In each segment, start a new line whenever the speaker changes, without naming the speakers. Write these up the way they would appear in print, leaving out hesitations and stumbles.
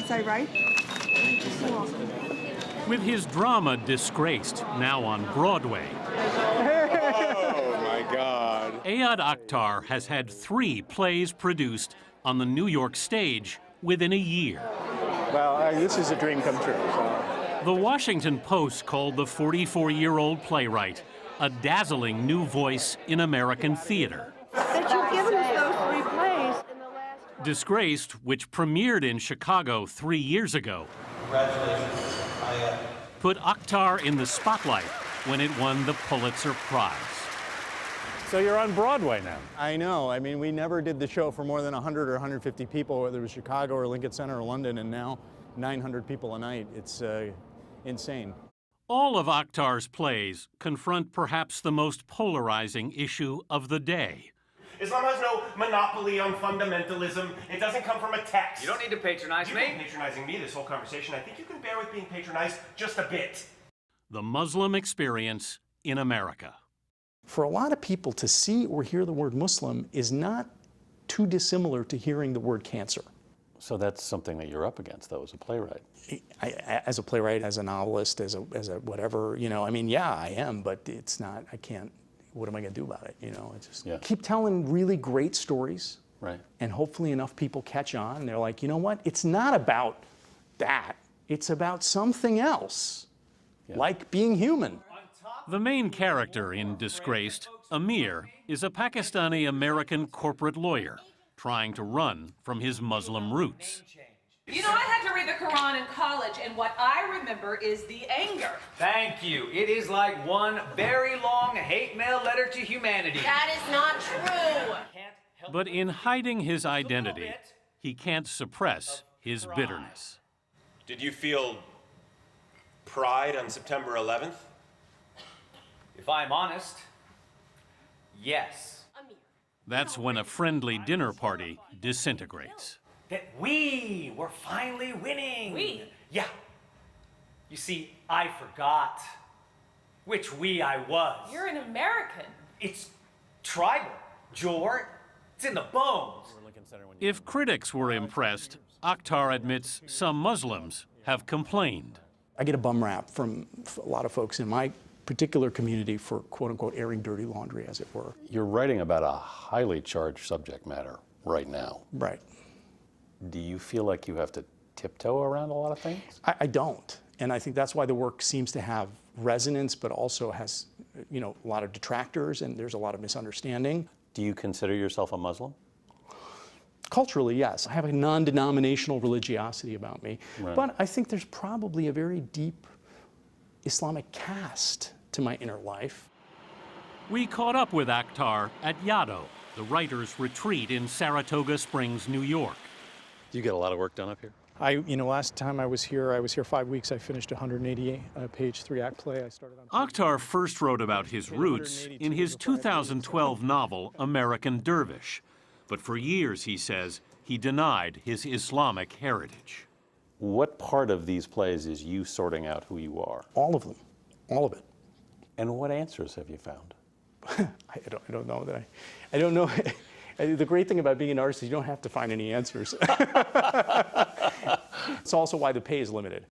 points I write.
With his drama Disgraced, now on Broadway,
Oh, my God.
Ayad Akhtar has had 3 plays produced on the New York stage within a year.
Well, this is a dream come true. So.
The Washington Post called the 44-year-old playwright a dazzling new voice in American theater.
That you've given us those 3 plays in the last...
Disgraced, which premiered in Chicago 3 years ago, put Akhtar in the spotlight when it won the Pulitzer Prize.
So you're on Broadway now.
I know. I mean, we never did the show for more than 100 or 150 people, whether it was Chicago or Lincoln Center or London, and now 900 people a night. It's insane.
All of Akhtar's plays confront perhaps the most polarizing issue of the day.
Islam has no monopoly on fundamentalism. It doesn't come from a text.
You don't need to patronize me.
You've been patronizing me this whole conversation. I think you can bear with being patronized just a bit.
The Muslim experience in America.
For a lot of people, to see or hear the word Muslim is not too dissimilar to hearing the word cancer.
So that's something that you're up against, though, as a playwright.
As a playwright, as a novelist, as a whatever, you know, I mean, yeah, I am, but it's not, I can't, what am I going to do about it? You know, it's just keep telling really great stories.
Right.
And hopefully enough people catch on. And they're like, you know what? It's not about that. It's about something else, like being human.
The main character in Disgraced, Amir, is a Pakistani-American corporate lawyer trying to run from his Muslim roots.
You know, I had to read the Quran in college, and what I remember is the anger.
Thank you. It is like one very long hate mail letter to humanity.
That is not true.
But in hiding his identity, he can't suppress his bitterness.
Did you feel pride on September 11th?
If I'm honest, yes.
That's when a friendly dinner party disintegrates.
That we were finally winning.
We?
Yeah. You see, I forgot which we I was.
You're an American.
It's tribal, George. It's in the bones.
If critics were impressed, Akhtar admits some Muslims have complained.
I get a bum rap from a lot of folks in my particular community for quote-unquote airing dirty laundry, as it were.
You're writing about a highly charged subject matter right now.
Right.
Do you feel like you have to tiptoe around a lot of things?
I don't. And I think that's why the work seems to have resonance, but also has, you know, a lot of detractors, and there's a lot of misunderstanding.
Do you consider yourself a Muslim?
Culturally, yes. I have a non-denominational religiosity about me.
Right.
But I think there's probably a very deep Islamic cast to my inner life.
We caught up with Akhtar at Yaddo, the writer's retreat in Saratoga Springs, New York.
You get a lot of work done up here?
Last time I was here 5 weeks. I finished a 188-page 3-act play. I started on.
Akhtar first wrote about his roots in his 2012 novel, American Dervish. But for years, he says, he denied his Islamic heritage.
What part of these plays is you sorting out who you are?
All of them. All of it.
And what answers have you found?
I don't know that I don't know. The great thing about being an artist is you don't have to find any answers. It's also why the pay is limited.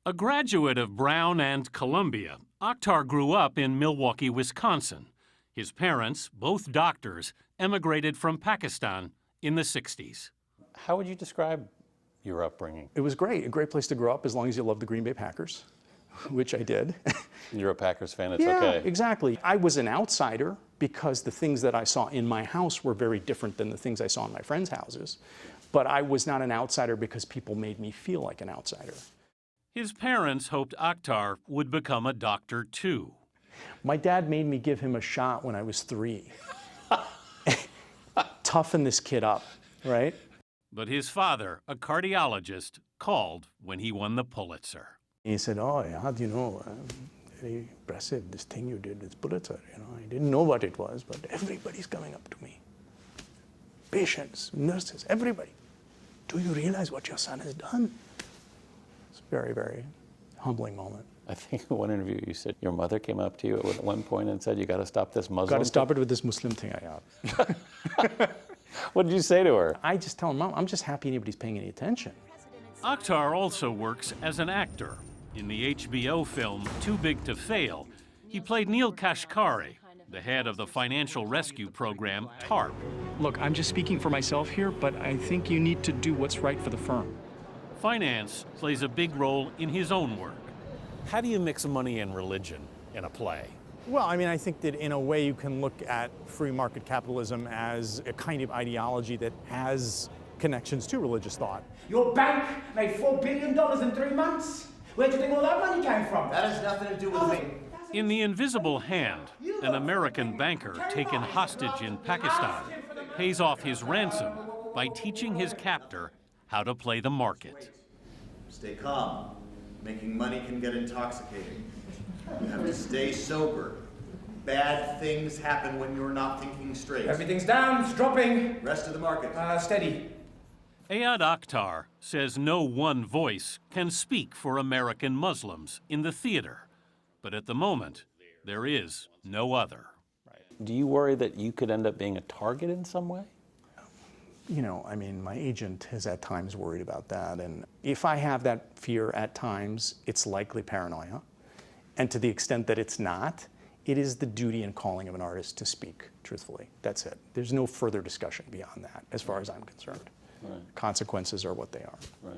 A graduate of Brown and Columbia, Akhtar grew up in Milwaukee, Wisconsin. His parents, both doctors, emigrated from Pakistan in the 60s.
How would you describe your upbringing?
It was great. A great place to grow up as long as you love the Green Bay Packers, which I did.
You're a Packers fan, it's
yeah,
okay.
Exactly. I was an outsider because the things that I saw in my house were very different than the things I saw in my friends' houses. But I was not an outsider because people made me feel like an outsider.
His parents hoped Akhtar would become a doctor too.
My dad made me give him a shot when I was 3. Toughen this kid up, right?
But his father, a cardiologist, called when he won the Pulitzer.
He said, oh, yeah, you know, very impressive, this thing you did, this Pulitzer, you know. I didn't know what it was, but everybody's coming up to me. Patients, nurses, everybody. Do you realize what your son has done? It's a very, very humbling moment.
I think in one interview you said your mother came up to you at one point and said, you got to stop this Muslim
Got to stop it with this Muslim thing I have.
What did you say to her?
I just tell her, Mom, I'm just happy anybody's paying any attention.
Akhtar also works as an actor. In the HBO film Too Big to Fail, he played Neil Kashkari, the head of the financial rescue program TARP.
Look, I'm just speaking for myself here, but I think you need to do what's right for the firm.
Finance plays a big role in his own work.
How do you mix money and religion in a play?
Well, I mean, I think that in a way you can look at free market capitalism as a kind of ideology that has connections to religious thought.
Your bank made $4 billion in 3 months. Where do you think all that money came from?
That has nothing to do with me.
In The Invisible Hand, an American banker taken hostage in Pakistan pays off his ransom by teaching his captor how to play the market.
Stay calm. Making money can get intoxicating. You have to stay sober. Bad things happen when you're not thinking straight.
Everything's down, it's dropping.
Rest of the market.
Steady.
Ayad Akhtar says no one voice can speak for American Muslims in the theater. But at the moment, there is no other.
Do you worry that you could end up being a target in some way?
You know, I mean, my agent has at times worried about that. And if I have that fear at times, it's likely paranoia. And to the extent that it's not, it is the duty and calling of an artist to speak truthfully. That's it. There's no further discussion beyond that, as far as I'm concerned.
Right.
Consequences are what they are.
Right.